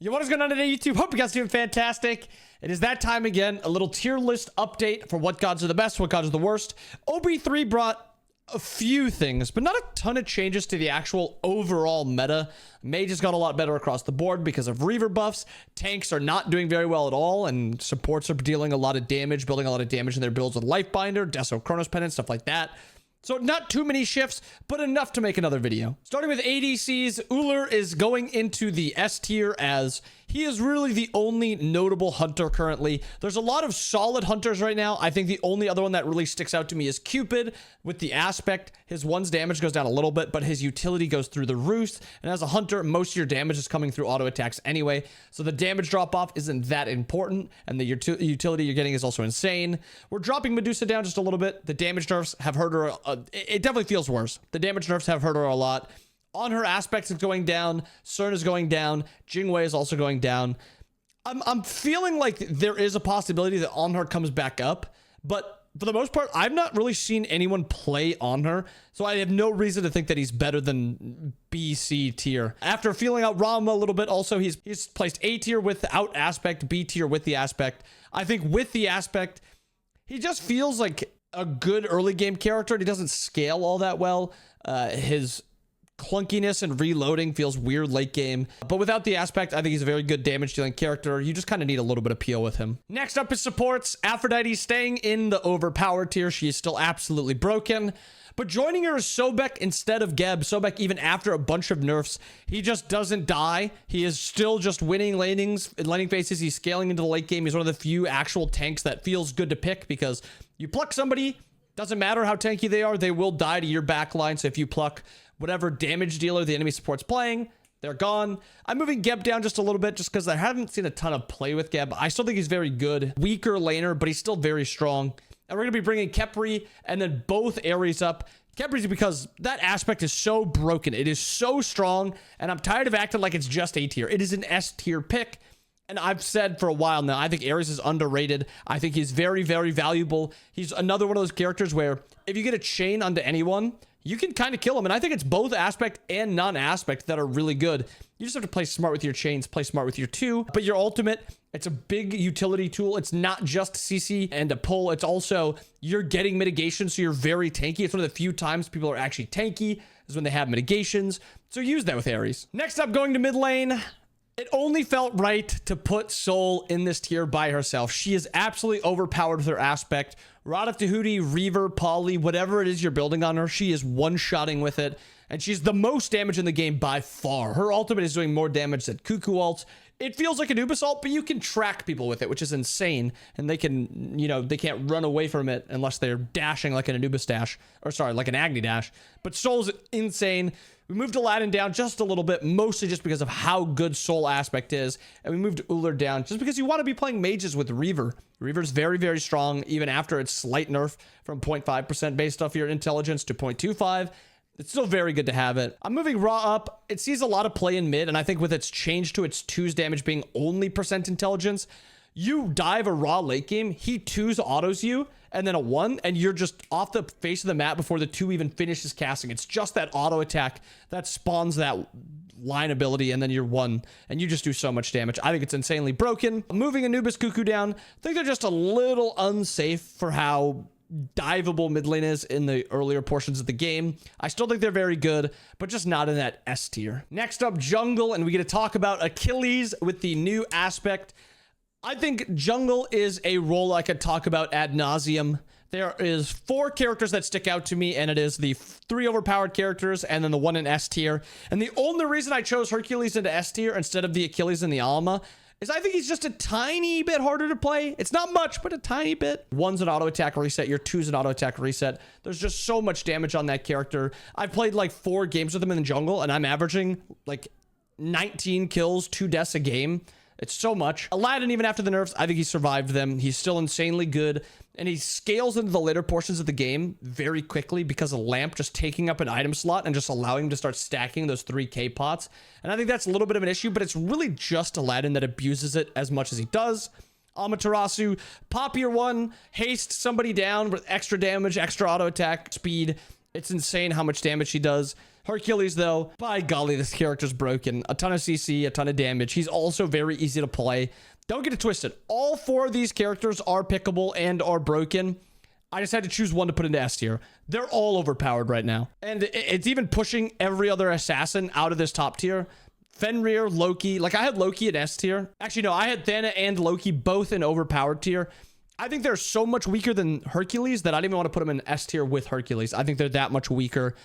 Yo, what is going on today, YouTube? Hope you guys are doing fantastic. It is that time again. A little tier list update for what gods are the best, what gods are the worst. OB3 brought a few things, but not a ton of changes to the actual overall meta. Mage has got a lot better across the board because of Reaver buffs. Tanks are not doing very well at all, and supports are dealing a lot of damage, building a lot of damage in their builds with Lifebinder, Deso Chronos Pendant, stuff like that. So not too many shifts, but enough to make another video. Starting with ADCs, Ullr is going into the S tier as he is really the only notable hunter currently. There's a lot of solid hunters right now. I think the only other one that really sticks out to me is Cupid with the aspect. His one's damage goes down a little bit, but his utility goes through the roof. And as a hunter, most of your damage is coming through auto attacks anyway. So the damage drop off isn't that important. And the utility you're getting is also insane. We're dropping Medusa down just a little bit. The damage nerfs have hurt her. It definitely feels worse. The damage nerfs have hurt her a lot. On her aspects is going down. Cern is going down. Jingwei is also going down. I'm feeling like there is a possibility that on her comes back up, but for the most part, I've not really seen anyone play on her, so I have no reason to think that he's better than BC tier. After feeling out Rama a little bit, also he's placed A tier without aspect, B tier with the aspect. I think with the aspect, he just feels like a good early game character, and he doesn't scale all that well. His clunkiness and reloading feels weird late game, but without the aspect, I think he's a very good damage dealing character. You just kind of need a little bit of peel with him. Next up is supports. Aphrodite staying in the overpowered tier. She is still absolutely broken, but joining her is Sobek instead of Geb. Sobek, even after a bunch of nerfs, he just doesn't die. He is still just winning laning phases. He's scaling into the late game. He's one of the few actual tanks that feels good to pick because you pluck somebody, doesn't matter how tanky they are, they will die to your backline. So if you pluck whatever damage dealer the enemy support's playing, they're gone. I'm moving Geb down just a little bit just because I haven't seen a ton of play with Geb. I still think he's very good. Weaker laner, but he's still very strong. And we're going to be bringing Khepri and then both Ares up. Khepri's because that aspect is so broken. It is so strong, and I'm tired of acting like it's just A tier. It is an S tier pick. And I've said for a while now, I think Ares is underrated. I think he's very, very valuable. He's another one of those characters where if you get a chain onto anyone, you can kind of kill him. And I think it's both aspect and non-aspect that are really good. You just have to play smart with your chains, play smart with your two. But your ultimate, it's a big utility tool. It's not just CC and a pull. It's also you're getting mitigation, so you're very tanky. It's one of the few times people are actually tanky is when they have mitigations. So use that with Ares. Next up, going to mid lane. It only felt right to put Sol in this tier by herself. She is absolutely overpowered with her aspect. Rada Tahuti, Reaver, Polly, whatever it is you're building on her, she is one-shotting with it. And she's the most damage in the game by far. Her ultimate is doing more damage than Cuckoo ult. It feels like an Anubis ult, but you can track people with it, which is insane. And they can, they can't run away from it unless they're dashing like an Anubis dash. Or sorry, like an Agni dash. But Sol's insane. We moved Aladdin down just a little bit, mostly just because of how good Sol aspect is. And we moved Ullr down just because you want to be playing mages with Reaver. Reaver's very, very strong, even after its slight nerf from 0.5% based off your intelligence to 0.25. It's still very good to have it. I'm moving Raw up. It sees a lot of play in mid, and I think with its change to its 2's damage being only percent intelligence, you dive a Raw late game, he 2's autos you, and then a 1, and you're just off the face of the map before the 2 even finishes casting. It's just that auto attack that spawns that line ability, and then you're 1, and you just do so much damage. I think it's insanely broken. Moving Anubis Cuckoo down, I think they're just a little unsafe for how diveable mid lane is in the earlier portions of the game. I still think they're very good, but just not in that S tier. Next up, jungle, and we get to talk about Achilles with the new aspect. I think jungle is a role I could talk about ad nauseum. There is 4 characters that stick out to me, and it is the 3 overpowered characters and then the 1 in S tier. And the only reason I chose Hercules into S tier instead of the Achilles and the Alma is I think he's just a tiny bit harder to play. It's not much, but a tiny bit. 1's an auto attack reset, your 2's an auto attack reset. There's just so much damage on that character. I've played like 4 games with him in the jungle, and I'm averaging like 19 kills, 2 deaths a game. It's so much. Aladdin, even after the nerfs, I think he survived them. He's still insanely good, and he scales into the later portions of the game very quickly because of Lamp just taking up an item slot and just allowing him to start stacking those 3k pots. And I think that's a little bit of an issue, but it's really just Aladdin that abuses it as much as he does. Amaterasu, pop your 1, haste somebody down with extra damage, extra auto attack, speed. It's insane how much damage he does. Hercules, though, by golly, this character's broken. A ton of CC, a ton of damage. He's also very easy to play. Don't get it twisted. All 4 of these characters are pickable and are broken. I just had to choose one to put into S tier. They're all overpowered right now. And it's even pushing every other assassin out of this top tier. Fenrir, Loki. Like, I had Loki in S tier. Actually, no, I had Thana and Loki both in overpowered tier. I think they're so much weaker than Hercules that I didn't even want to put them in S tier with Hercules. I think they're that much weaker.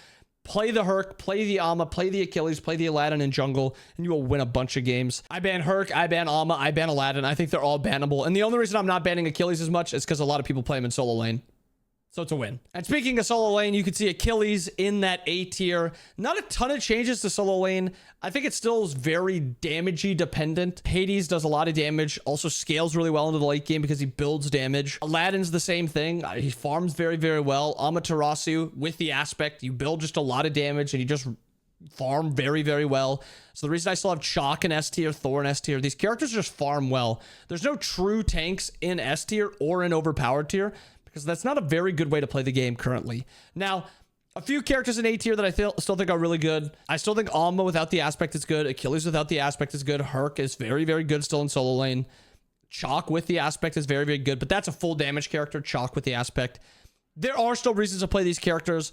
Play the Herc, play the Amma, play the Achilles, play the Aladdin in jungle, and you will win a bunch of games. I ban Herc, I ban Amma, I ban Aladdin. I think they're all bannable. And the only reason I'm not banning Achilles as much is because a lot of people play him in solo lane. So it's a win. And speaking of solo lane, you can see Achilles in that A tier. Not a ton of changes to solo lane. I think it still is very damagey dependent. Hades does a lot of damage, also scales really well into the late game because he builds damage. Aladdin's the same thing. He farms very, very well. Amaterasu with the aspect, you build just a lot of damage and you just farm very, very well. So the reason I still have Chalk in S tier, Thor in S tier, these characters just farm well. There's no true tanks in S tier or in overpowered tier, because that's not a very good way to play the game currently. Now, a few characters in A tier that I still think are really good. I still think Amma without the aspect is good. Achilles without the aspect is good. Herc is very, very good still in solo lane. Chalk with the aspect is very, very good, but that's a full damage character, Chalk with the aspect. There are still reasons to play these characters.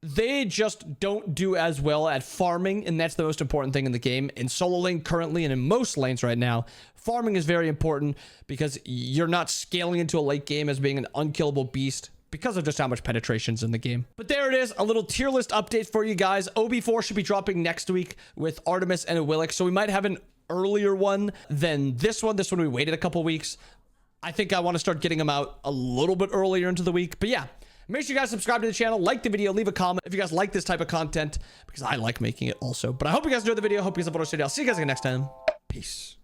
They just don't do as well at farming, and that's the most important thing in the game. In solo lane currently, and in most lanes right now, farming is very important because you're not scaling into a late game as being an unkillable beast because of just how much penetration's in the game. But there it is, a little tier list update for you guys. OB4 should be dropping next week with Artemis and Awilic, so we might have an earlier one than this one. This one we waited a couple weeks. I think I want to start getting them out a little bit earlier into the week, but yeah. Make sure you guys subscribe to the channel, like the video, leave a comment if you guys like this type of content, because I like making it also. But I hope you guys enjoyed the video. Hope you guys have a good day. I'll see you guys again next time. Peace.